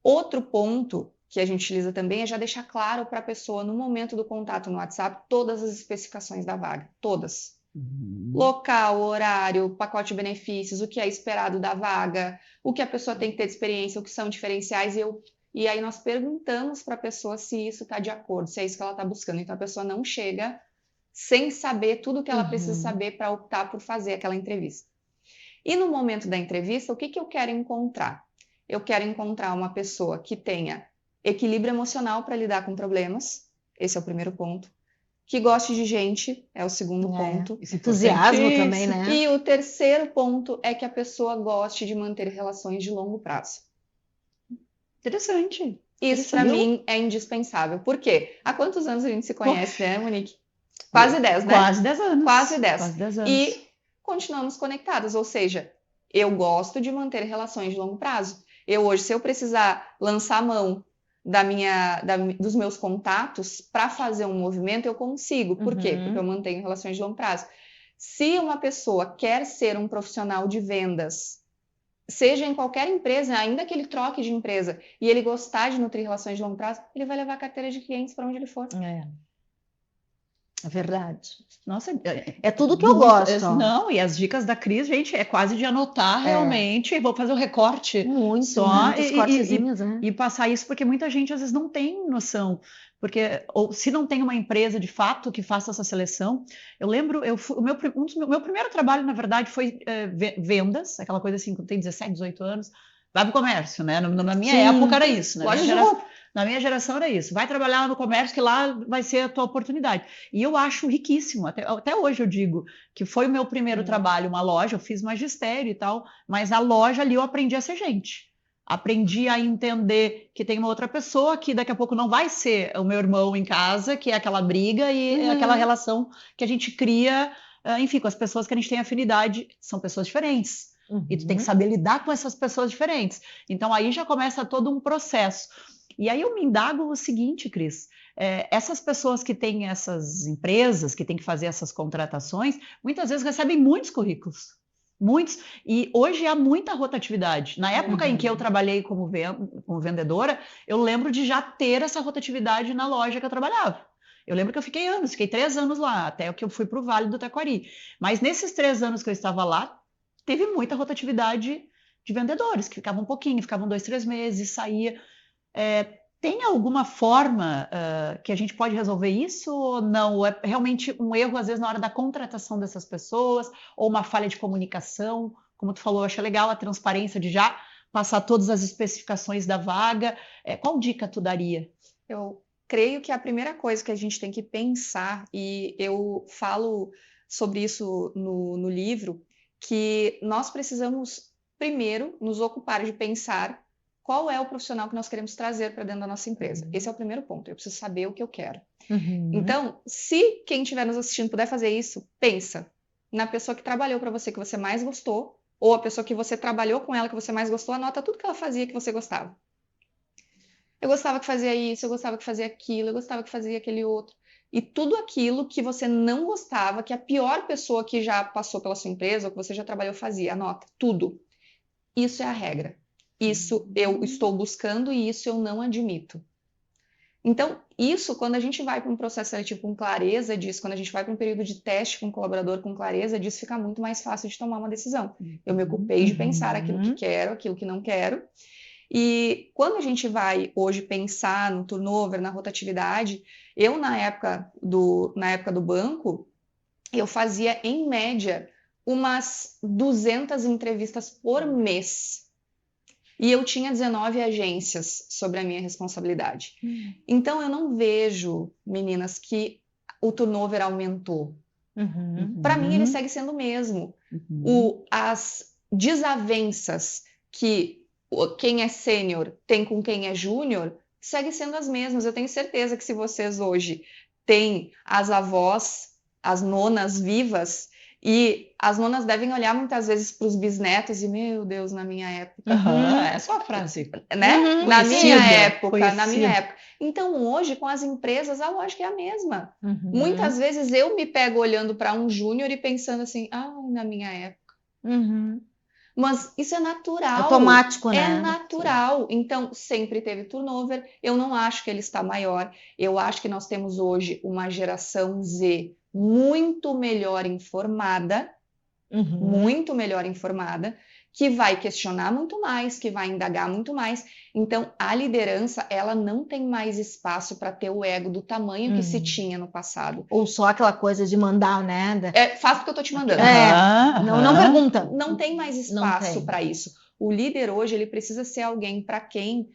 Outro ponto que a gente utiliza também é já deixar claro para a pessoa, no momento do contato no WhatsApp, todas as especificações da vaga. Todas. Local, horário, pacote de benefícios, o que é esperado da vaga, o que a pessoa tem que ter de experiência, o que são diferenciais. E aí nós perguntamos para a pessoa se isso está de acordo, se é isso que ela está buscando. Então, a pessoa não chega sem saber tudo que ela precisa saber para optar por fazer aquela entrevista. E no momento da entrevista, o que eu quero encontrar? Eu quero encontrar uma pessoa que tenha equilíbrio emocional para lidar com problemas, esse é o primeiro ponto. Que goste de gente, é o segundo ponto. Esse entusiasmo também, né? E o terceiro ponto é que a pessoa goste de manter relações de longo prazo. Interessante. Isso, para mim, é indispensável. Por quê? Há quantos anos a gente se conhece, né, Monique? Quase 10, né? Quase 10 anos. Quase 10. Quase 10 anos. E continuamos conectadas, ou seja, eu gosto de manter relações de longo prazo. Eu hoje, se eu precisar lançar a mão dos meus contatos para fazer um movimento, eu consigo. Por quê? Porque eu mantenho relações de longo prazo. Se uma pessoa quer ser um profissional de vendas, seja em qualquer empresa, ainda que ele troque de empresa, e ele gostar de nutrir relações de longo prazo, ele vai levar a carteira de clientes para onde ele for. É verdade. Nossa, é tudo que eu gosto. Não, e as dicas da Cris, gente, é quase de anotar realmente. Vou fazer um recorte muitos cortezinhos, né? E passar isso, porque muita gente às vezes não tem noção. Porque, ou se não tem uma empresa de fato que faça essa seleção, eu lembro, o meu primeiro trabalho, na verdade, foi vendas, aquela coisa assim, quando tem 17, 18 anos, vai para o comércio, né? Na minha época era isso, né? Na minha geração era isso. Vai trabalhar no comércio que lá vai ser a tua oportunidade. E eu acho riquíssimo. Até hoje eu digo que foi o meu primeiro trabalho, uma loja. Eu fiz magistério e tal, mas a loja ali eu aprendi a ser gente. Aprendi a entender que tem uma outra pessoa que daqui a pouco não vai ser o meu irmão em casa, que é aquela briga e aquela relação que a gente cria, enfim, com as pessoas que a gente tem afinidade. São pessoas diferentes. E tu tem que saber lidar com essas pessoas diferentes. Então aí já começa todo um processo. E aí eu me indago o seguinte, Cris, essas pessoas que têm essas empresas, que têm que fazer essas contratações, muitas vezes recebem muitos currículos. Muitos. E hoje há muita rotatividade. Na época em que eu trabalhei como vendedora, eu lembro de já ter essa rotatividade na loja que eu trabalhava. Eu lembro que eu fiquei 3 anos lá, até que eu fui para o Vale do Taquari. Mas nesses 3 anos que eu estava lá, teve muita rotatividade de vendedores, que ficavam um pouquinho, ficavam 2, 3 meses, saía. Tem alguma forma que a gente pode resolver isso ou não? Ou é realmente um erro, às vezes, na hora da contratação dessas pessoas, ou uma falha de comunicação? Como tu falou, eu achei legal a transparência de já passar todas as especificações da vaga. Qual dica tu daria? Eu creio que a primeira coisa que a gente tem que pensar, e eu falo sobre isso no livro, que nós precisamos primeiro nos ocupar de pensar qual é o profissional que nós queremos trazer para dentro da nossa empresa. Esse é o primeiro ponto. Eu preciso saber o que eu quero. Então, se quem estiver nos assistindo puder fazer isso, pensa na pessoa que trabalhou para você, que você mais gostou, ou a pessoa que você trabalhou com ela, que você mais gostou, anota tudo que ela fazia que você gostava. Eu gostava que fazia isso, eu gostava que fazia aquilo, eu gostava que fazia aquele outro. E tudo aquilo que você não gostava, que a pior pessoa que já passou pela sua empresa, ou que você já trabalhou, fazia, anota tudo. Isso é a regra. Isso eu estou buscando e isso eu não admito. Então, isso, quando a gente vai para um processo seletivo com clareza disso, quando a gente vai para um período de teste com o colaborador com clareza disso, fica muito mais fácil de tomar uma decisão. Eu me ocupei de pensar aquilo que quero, aquilo que não quero. E quando a gente vai hoje pensar no turnover, na rotatividade, eu na época do banco, eu fazia em média umas 200 entrevistas por mês. E eu tinha 19 agências sobre a minha responsabilidade. Então eu não vejo, meninas, que o turnover aumentou. Para mim ele segue sendo o mesmo. As desavenças que quem é sênior tem com quem é júnior, segue sendo as mesmas. Eu tenho certeza que se vocês hoje têm as avós, as nonas vivas, e as nonas devem olhar muitas vezes para os bisnetos e, meu Deus, na minha época. Essa é uma frase. Né? Na minha época. Então, hoje, com as empresas, a lógica é a mesma. Muitas vezes eu me pego olhando para um júnior e pensando assim, na minha época. Mas isso é natural. Automático, né? É natural. Então, sempre teve turnover. Eu não acho que ele está maior. Eu acho que nós temos hoje uma geração Z muito melhor informada, que vai questionar muito mais, que vai indagar muito mais. Então, a liderança, ela não tem mais espaço para ter o ego do tamanho que se tinha no passado. Ou só aquela coisa de mandar, né? Faz o que eu tô te mandando. Não pergunta. Não tem mais espaço para isso. O líder hoje, ele precisa ser alguém para quem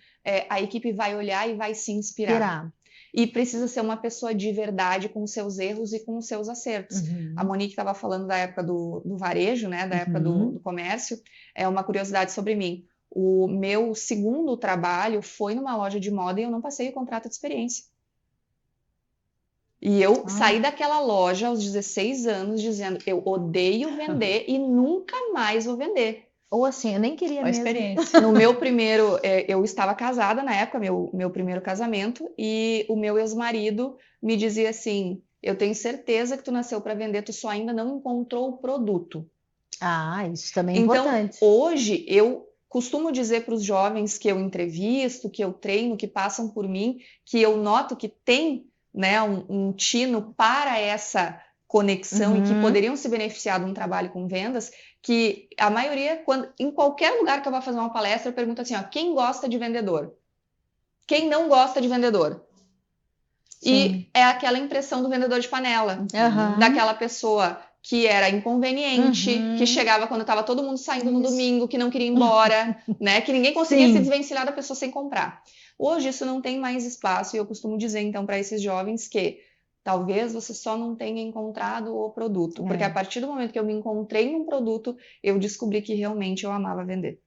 a equipe vai olhar e vai se inspirar. E precisa ser uma pessoa de verdade com os seus erros e com os seus acertos. A Monique estava falando da época do varejo, né? Da época do comércio. É uma curiosidade sobre mim. O meu segundo trabalho foi numa loja de moda e eu não passei o contrato de experiência. E eu saí daquela loja aos 16 anos dizendo, eu odeio vender e nunca mais vou vender. Ou assim, eu nem queria mesmo. Experiência. No meu primeiro, eu estava casada na época, meu primeiro casamento, e o meu ex-marido me dizia assim, eu tenho certeza que tu nasceu para vender, tu só ainda não encontrou o produto. Isso também é importante. Então, hoje, eu costumo dizer para os jovens que eu entrevisto, que eu treino, que passam por mim, que eu noto que tem, né, um tino para essa conexão e que poderiam se beneficiar de um trabalho com vendas, que a maioria, em qualquer lugar que eu vá fazer uma palestra, eu pergunto assim, quem gosta de vendedor? Quem não gosta de vendedor? Sim. E é aquela impressão do vendedor de panela, daquela pessoa que era inconveniente, que chegava quando estava todo mundo saindo no domingo, que não queria ir embora, né? Que ninguém conseguia se desvencilhar da pessoa sem comprar. Hoje isso não tem mais espaço e eu costumo dizer então para esses jovens que talvez você só não tenha encontrado o produto, porque a partir do momento que eu me encontrei num produto, eu descobri que realmente eu amava vender.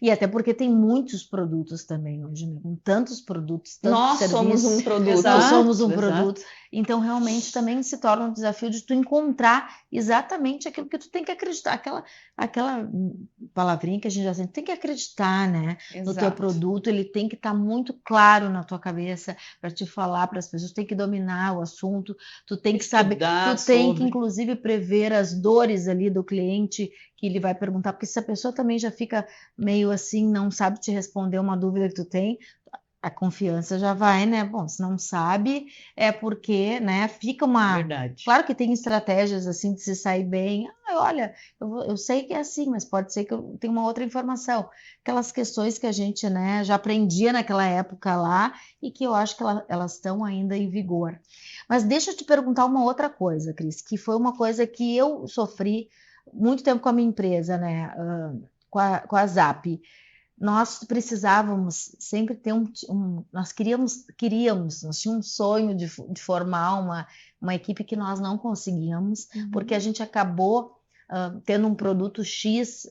E até porque tem muitos produtos também hoje, né? Com tantos produtos, tantos Nós serviços. somos um produto. Nós somos um produto. Então, realmente, também se torna um desafio de tu encontrar exatamente aquilo que tu tem que acreditar, aquela palavrinha que a gente já tem que acreditar, né? No teu Exato. produto, ele tem que estar muito claro na tua cabeça para te falar para as pessoas, tu tem que dominar o assunto, tu tem que saber, Estudar tu tem que, sobre. inclusive, prever as dores ali do cliente que ele vai perguntar, porque se a pessoa também já fica meio assim, não sabe te responder uma dúvida que tu tem, a confiança já vai, né? Bom, se não sabe, é porque, né, fica uma. Verdade. Claro que tem estratégias assim de se sair bem. Ah, olha, eu sei que é assim, mas pode ser que eu tenha uma outra informação. Aquelas questões que a gente, né, já aprendia naquela época lá e que eu acho que elas estão ainda em vigor. Mas deixa eu te perguntar uma outra coisa, Cris, que foi uma coisa que eu sofri muito tempo com a minha empresa, né, com a Zap. Nós precisávamos sempre ter nós queríamos, nós tínhamos um sonho de formar uma equipe que nós não conseguíamos, porque a gente acabou tendo um produto X,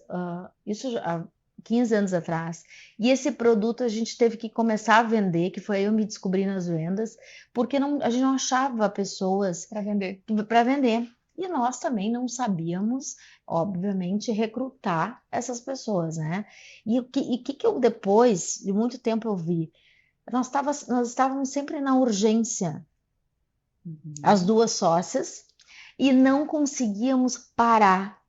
isso há 15 anos atrás, e esse produto a gente teve que começar a vender, que foi eu me descobri nas vendas, porque a gente não achava pessoas Para vender. para vender. E nós também não sabíamos, obviamente, recrutar essas pessoas, né? E o que eu depois de muito tempo eu vi? Nós estávamos sempre na urgência, as duas sócias, e não conseguíamos parar,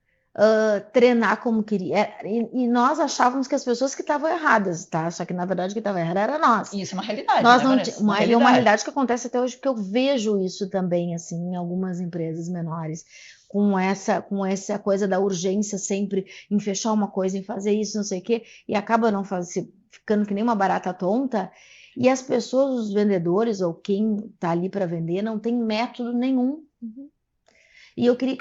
treinar como queria. E nós achávamos que as pessoas que estavam erradas, tá? Só que na verdade o que estava errado era nós. E isso é uma realidade, Nós né, não Vanessa? uma, e é uma realidade que acontece até hoje, porque eu vejo isso também, assim, em algumas empresas menores, com essa coisa da urgência sempre em fechar uma coisa, em fazer isso, não sei o quê, e acaba não ficando que nem uma barata tonta, e as pessoas, os vendedores, ou quem está ali para vender, não tem método nenhum. E eu queria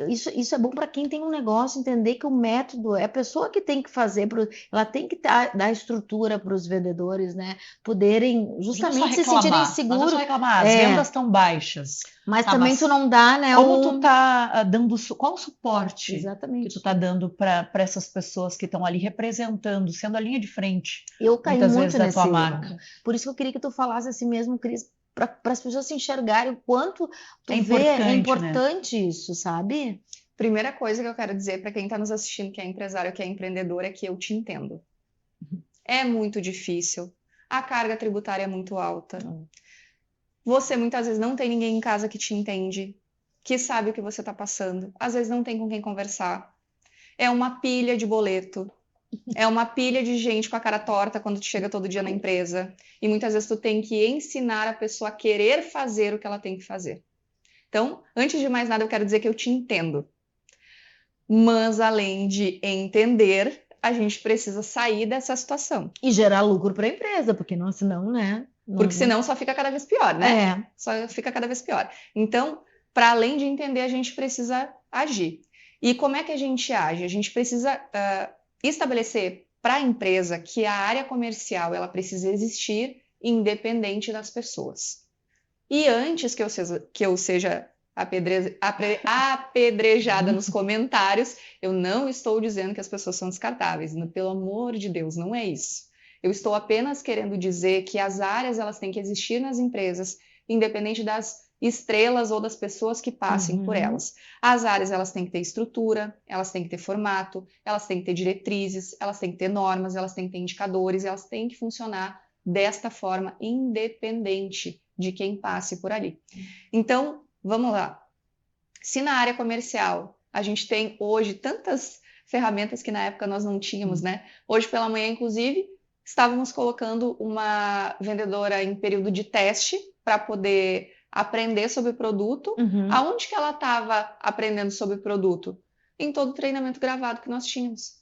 isso é bom para quem tem um negócio, entender que o método é a pessoa que tem que fazer, ela tem que dar estrutura para os vendedores, né? Poderem Não é só justamente se sentirem reclamar, mas não é só seguros. reclamar, as vendas estão baixas. Mas Tá, também tu mas não dá, né? como tu tá dando, qual o suporte que Exatamente. tu tá dando para essas pessoas que estão ali representando, sendo a linha de frente, Eu caí muitas muito vezes, da nesse tua erro. marca? Por isso que eu queria que tu falasse assim mesmo, Cris, para as pessoas se enxergarem o quanto tu É vê, é importante, né? importante isso, sabe? Primeira coisa que eu quero dizer para quem está nos assistindo, que é empresário, que é empreendedor, é que eu te entendo. É muito difícil. A carga tributária é muito alta. Você muitas vezes não tem ninguém em casa que te entende, que sabe o que você está passando. Às vezes não tem com quem conversar. É uma pilha de boleto. É uma pilha de gente com a cara torta quando tu chega todo dia na empresa. E muitas vezes tu tem que ensinar a pessoa a querer fazer o que ela tem que fazer. Então, antes de mais nada, eu quero dizer que eu te entendo. Mas além de entender, a gente precisa sair dessa situação. E gerar lucro para a empresa, porque não, senão, né? Porque senão só fica cada vez pior, né? É. Só fica cada vez pior. Então, para além de entender, a gente precisa agir. E como é que a gente age? A gente precisa estabelecer para a empresa que a área comercial ela precisa existir independente das pessoas. E antes que eu seja apedrejada nos comentários, eu não estou dizendo que as pessoas são descartáveis. Pelo amor de Deus, não é isso. Eu estou apenas querendo dizer que as áreas elas têm que existir nas empresas, independente das estrelas ou das pessoas que passem por elas. As áreas elas têm que ter estrutura, elas têm que ter formato, elas têm que ter diretrizes, elas têm que ter normas, elas têm que ter indicadores, elas têm que funcionar desta forma, independente de quem passe por ali. Então, vamos lá. Se na área comercial a gente tem hoje tantas ferramentas que na época nós não tínhamos, né? Hoje pela manhã, inclusive, estávamos colocando uma vendedora em período de teste para poder aprender sobre o produto. Aonde que ela estava aprendendo sobre o produto? Em todo o treinamento gravado que nós tínhamos.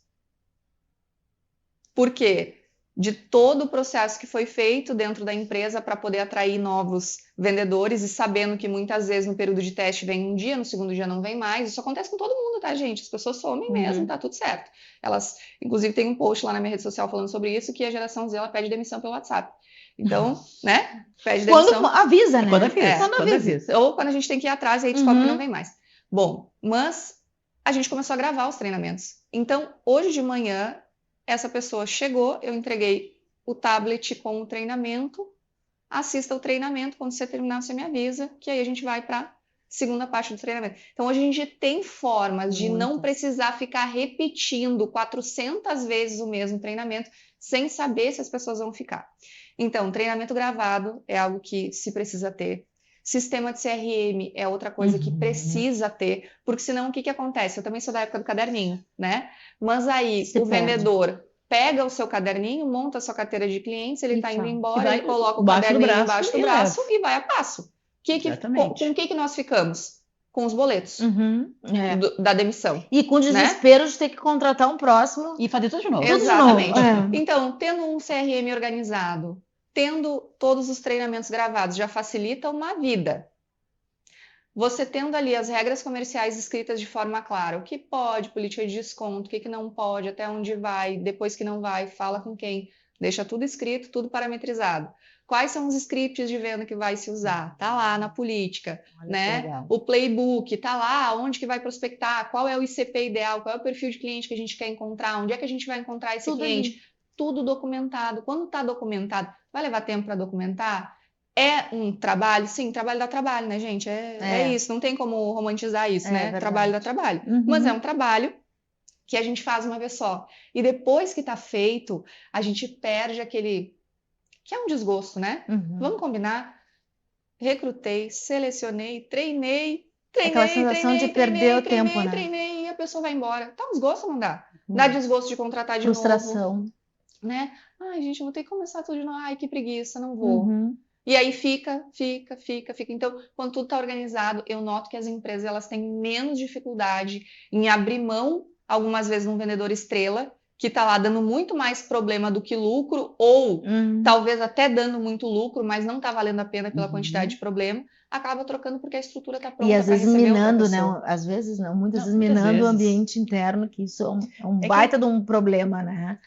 Por quê? De todo o processo que foi feito dentro da empresa para poder atrair novos vendedores e sabendo que muitas vezes no período de teste vem um dia, no segundo dia não vem mais. Isso acontece com todo mundo, tá, gente? As pessoas somem mesmo, tá tudo certo. Elas, inclusive, tem um post lá na minha rede social falando sobre isso, que a geração Z ela pede demissão pelo WhatsApp. Então, né? Pede demissão. Quando avisa, né? Quando avisa. Ou quando a gente tem que ir atrás e aí descobre que não vem mais. Bom, mas a gente começou a gravar os treinamentos. Então, hoje de manhã, essa pessoa chegou, eu entreguei o tablet com o treinamento assista o treinamento, quando você terminar, você me avisa, que aí a gente vai para a segunda parte do treinamento. Então, hoje a gente tem formas de não precisar ficar repetindo 400 vezes o mesmo treinamento, sem saber se as pessoas vão ficar. Então, treinamento gravado é algo que se precisa ter. Sistema de CRM é outra coisa que precisa ter, porque senão o que acontece? Eu também sou da época do caderninho, né? Mas aí o vendedor pega o seu caderninho, monta a sua carteira de clientes, ele está indo embora, ele coloca o caderninho embaixo do braço e vai a passo. Com o que nós ficamos? Com os boletos da demissão. E com desespero de ter que contratar um próximo. E fazer tudo de novo. Exatamente. Então, tendo um CRM organizado, tendo todos os treinamentos gravados, já facilita uma vida. Você tendo ali as regras comerciais escritas de forma clara, o que pode, política de desconto, o que não pode, até onde vai, depois que não vai, fala com quem, deixa tudo escrito, tudo parametrizado. Quais são os scripts de venda que vai se usar? Tá lá na política, né? O playbook, tá lá, onde que vai prospectar, qual é o ICP ideal, qual é o perfil de cliente que a gente quer encontrar, onde é que a gente vai encontrar esse cliente. Tudo documentado. Quando está documentado, vai levar tempo para documentar? É um trabalho? Sim, trabalho dá trabalho, né, gente? É isso, não tem como romantizar isso, né? Verdade. Trabalho dá trabalho. Mas é um trabalho que a gente faz uma vez só. E depois que está feito, a gente perde aquele... que é um desgosto, né? Vamos combinar? Recrutei, selecionei, treinei. Aquela sensação de perder o tempo, né? Treinei e a pessoa vai embora. Dá um desgosto ou não dá? Dá desgosto de contratar de novo. Frustração. Né? Ai, gente, eu vou ter que começar tudo de novo. Ai, que preguiça, não vou. E aí fica. Então, quando tudo está organizado, eu noto que as empresas elas têm menos dificuldade em abrir mão, algumas vezes, de um vendedor estrela, que está lá dando muito mais problema do que lucro, ou talvez até dando muito lucro, mas não está valendo a pena pela quantidade de problema, acaba trocando porque a estrutura está pronta. E às vezes minando, né? Às vezes não, muitas vezes minando o ambiente interno, que isso é um baita de um problema, né?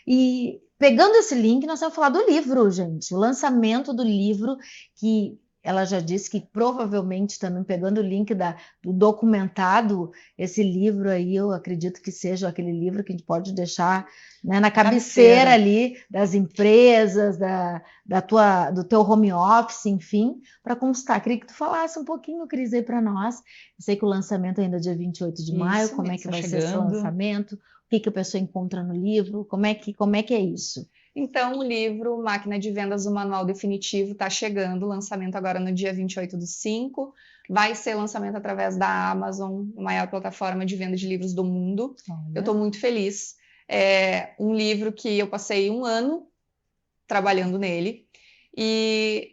E pegando esse link, nós vamos falar do livro, gente. O lançamento do livro, que ela já disse que provavelmente, também pegando o link do documentado, esse livro aí, eu acredito que seja aquele livro que a gente pode deixar, né, na cabeceira ali das empresas, do teu home office, enfim, para constar. Queria que tu falasse um pouquinho, Cris, aí para nós. Eu sei que o lançamento ainda é dia 28 de maio, como é que vai ser esse lançamento? O que a pessoa encontra no livro? Como é que é isso? Então, o livro Máquina de Vendas, o Manual Definitivo, está chegando, lançamento agora no dia 28/5. Vai ser lançamento através da Amazon, a maior plataforma de venda de livros do mundo. Eu estou muito feliz. É um livro que eu passei 1 ano trabalhando nele. E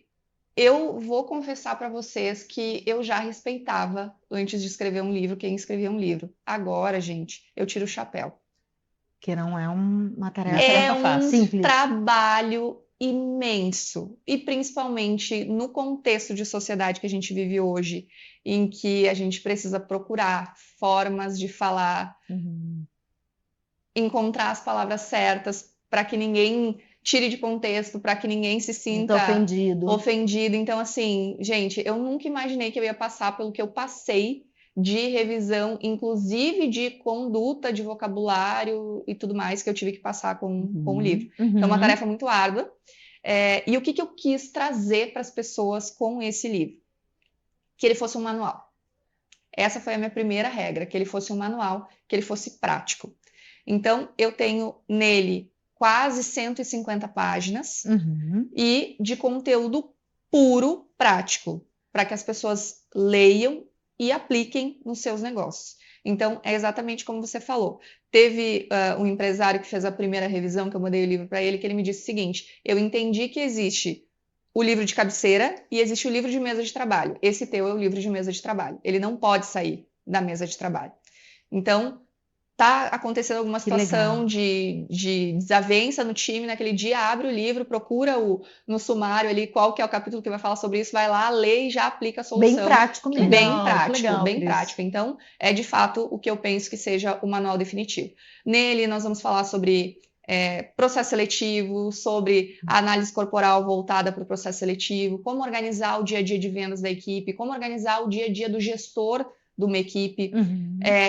eu vou confessar para vocês que eu já respeitava, antes de escrever um livro, quem escrevia um livro. Agora, gente, eu tiro o chapéu. Que não é uma tarefa fácil. É um trabalho imenso. E principalmente no contexto de sociedade que a gente vive hoje, em que a gente precisa procurar formas de falar, encontrar as palavras certas para que ninguém tire de contexto, para que ninguém se sinta ofendido. Então, assim, gente, eu nunca imaginei que eu ia passar pelo que eu passei de revisão, inclusive de conduta, de vocabulário e tudo mais que eu tive que passar com o livro. Então, é uma tarefa muito árdua. E o que eu quis trazer para as pessoas com esse livro? Que ele fosse um manual. Essa foi a minha primeira regra, que ele fosse um manual, que ele fosse prático. Então, eu tenho nele quase 150 páginas e de conteúdo puro, prático, para que as pessoas leiam e apliquem nos seus negócios. Então, é exatamente como você falou. Teve um empresário que fez a primeira revisão, que eu mandei o livro para ele, que ele me disse o seguinte: eu entendi que existe o livro de cabeceira e existe o livro de mesa de trabalho. Esse teu é o livro de mesa de trabalho. Ele não pode sair da mesa de trabalho. Então, tá acontecendo alguma situação de desavença no time naquele dia, abre o livro, procura no sumário ali qual que é o capítulo que vai falar sobre isso, vai lá, lê e já aplica a solução. Bem prático mesmo. Bem prático. Então, é de fato o que eu penso que seja o manual definitivo. Nele, nós vamos falar sobre processo seletivo, sobre a análise corporal voltada para o processo seletivo, como organizar o dia a dia de vendas da equipe, como organizar o dia a dia do gestor de uma equipe.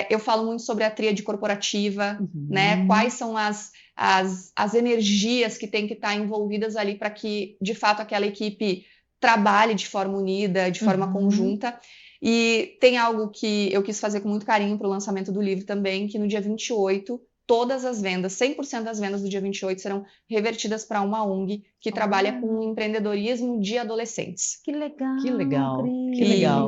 Eu falo muito sobre a tríade corporativa, né? Quais são as as energias que tem que estar envolvidas ali para que, de fato, aquela equipe trabalhe de forma unida, de forma conjunta. E tem algo que eu quis fazer com muito carinho para o lançamento do livro também, que no dia 28, todas as vendas, 100% das vendas do dia 28 serão revertidas para uma ONG que trabalha com empreendedorismo de adolescentes. Que legal, Que legal, Cris. que legal.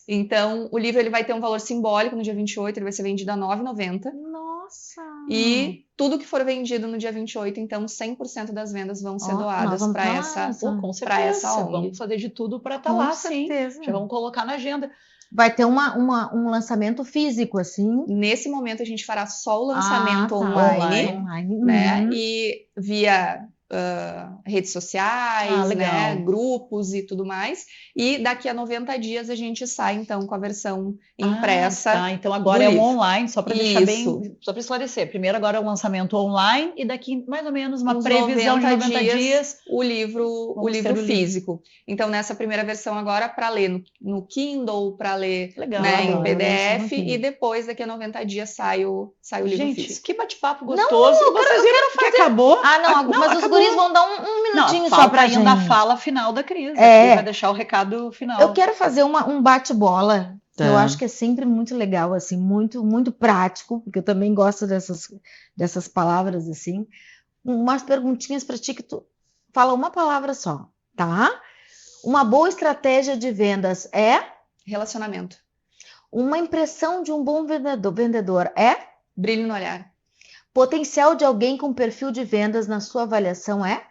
Então, o livro ele vai ter um valor simbólico no dia 28, ele vai ser vendido a R$ 9,90. Nossa! E tudo que for vendido no dia 28, então 100% das vendas vão ser Ó, nós doadas vamos para pra lá, essa, Sam. Com para essa certeza, ONG. vamos fazer de tudo para estar Com lá, sim. certeza. Já vamos colocar na agenda. Vai ter um lançamento físico, assim? Nesse momento, a gente fará só o lançamento tá. online, né? Uhum. E via redes sociais, legal. né? Grupos e tudo mais. E daqui a 90 dias a gente sai, então, com a versão impressa. Tá. Então agora é um livro. online, só para deixar Isso. bem, só para esclarecer. Primeiro agora é um lançamento online e daqui mais ou menos uma Uns previsão de 90 dias. o livro Vamos ter o livro. físico. Então, nessa primeira versão agora, para ler no Kindle, para ler Legal. né, em Adoro, PDF, eu leio e depois, daqui a 90 dias, sai o livro Gente, físico. que bate-papo gostoso. eu Vocês quero viram que acabou? Ah, não, mas os acabou. guris vão dar um minutinho Não, só falta pra ainda a gente. fala final da Cris. É. Aqui vai deixar o recado final. Eu quero fazer um bate-bola, que eu Tá. acho que é sempre muito legal, assim, muito, muito prático, porque eu também gosto dessas palavras, assim. Umas perguntinhas para ti que tu fala uma palavra só, tá? Uma boa estratégia de vendas é? Relacionamento. Uma impressão de um bom vendedor é? Brilho no olhar. Potencial de alguém com perfil de vendas na sua avaliação é?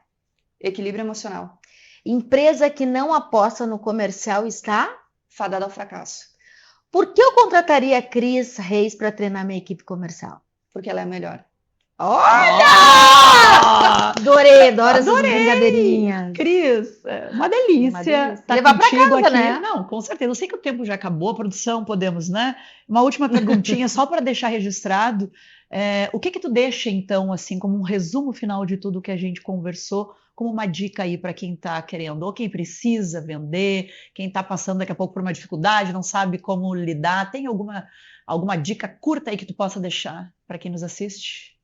Equilíbrio emocional. Empresa que não aposta no comercial está? Fadada ao fracasso. Por que eu contrataria a Cris Reis para treinar minha equipe comercial? Porque ela é a melhor. Olha! Adoro essas brincadeirinhas. Cris, uma delícia. Uma delícia. Tá Levar pra contigo casa, aqui. né? Não, com certeza. Eu sei que o tempo já acabou, a produção, podemos, né? Uma última perguntinha, só para deixar registrado. O que tu deixa, então, assim, como um resumo final de tudo que a gente conversou, como uma dica aí para quem está querendo, ou quem precisa vender, quem está passando daqui a pouco por uma dificuldade, não sabe como lidar. Tem alguma dica curta aí que tu possa deixar para quem nos assiste?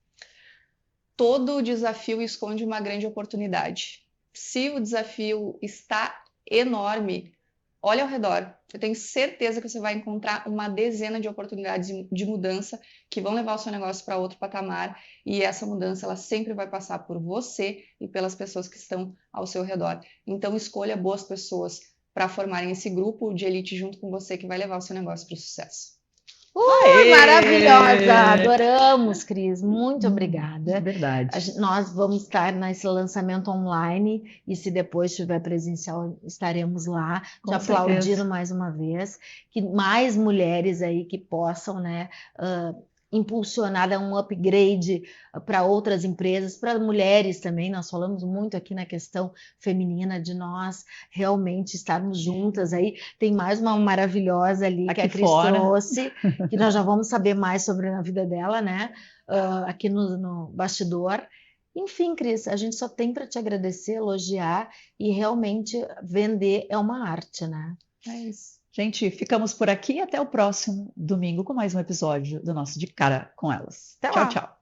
Todo desafio esconde uma grande oportunidade. Se o desafio está enorme, olha ao redor. Eu tenho certeza que você vai encontrar uma dezena de oportunidades de mudança que vão levar o seu negócio para outro patamar. E essa mudança, ela sempre vai passar por você e pelas pessoas que estão ao seu redor. Então, escolha boas pessoas para formarem esse grupo de elite junto com você que vai levar o seu negócio para o sucesso. Maravilhosa! Adoramos, Cris. Muito obrigada. Verdade. Nós vamos estar nesse lançamento online e se depois tiver presencial, estaremos lá Com te aplaudindo certeza. mais uma vez. Que mais mulheres aí que possam, né, impulsionar, dar um upgrade para outras empresas, para mulheres também. Nós falamos muito aqui na questão feminina de nós realmente estarmos juntas aí. Tem mais uma maravilhosa ali que Aqui a Cris fora. trouxe, que nós já vamos saber mais sobre a vida dela, né? Aqui no bastidor. Enfim, Cris, a gente só tem para te agradecer, elogiar e realmente vender é uma arte, né? É isso. Gente, ficamos por aqui. Até o próximo domingo com mais um episódio do nosso De Cara com Elas. Até Tchau, lá. tchau.